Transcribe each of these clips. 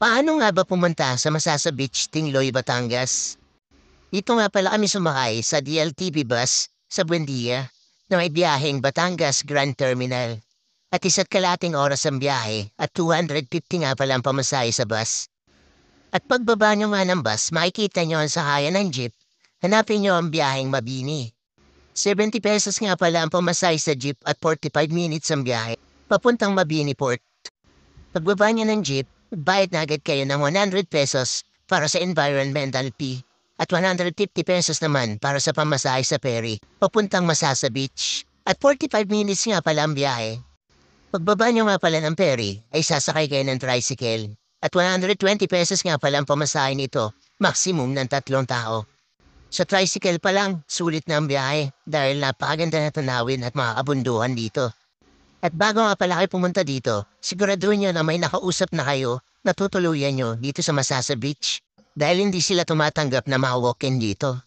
Paano nga ba pumunta sa Masasa Beach, Tingloy, Batangas? Dito nga pala kami sumakay sa DLTV bus sa Buendia na may biyaheng Batangas Grand Terminal. At isa't kalating oras ang biyahe at 250 nga pala ang pamasahe sa bus. At pagbaba nyo nga ng bus, makikita nyo ang sakayan ng jeep. Hanapin nyo ang biyaheng Mabini. 70 pesos nga pala ang pamasahe sa jeep at 45 minutes ang biyahe. Papuntang Mabini Port. Pagbaba niyo ng jeep, bayad na agad kayo ng 100 pesos para sa environmental fee at 150 pesos naman para sa pamasahe sa ferry papuntang Masasa Beach. At 45 minutes nga pala ang biyahe. Pagbaba niyo nga pala ng ferry, ay sasakay kayo ng tricycle. At 120 pesos nga pala ang pamasahe nito, maximum ng 3 tao. Sa tricycle pa lang, sulit na ang biyahe dahil napakaganda na tanawin at mga kabunduhan dito. At bago nga pala kayo pumunta dito, siguraduhin nyo na may nakausap na kayo na tutuluyan nyo dito sa Masasa Beach dahil hindi sila tumatanggap na mga walk-in dito.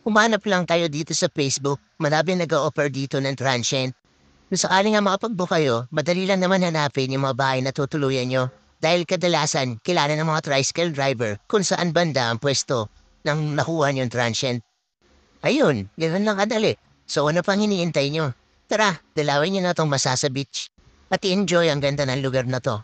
Humanap lang tayo dito sa Facebook, marami nag-o-offer dito ng transient. Kung sakali nga makapag-book kayo, madali lang naman hanapin yung mga bahay na tutuluyan nyo dahil kadalasan kilala ng mga tricycle driver kung saan banda ang pwesto ng nakuha nyong transient. Ayun, ganun lang kadali. So ano pang hinihintay nyo? Tara, dalawin niyo na tong Masasa Beach. At i-enjoy ang ganda ng lugar na to.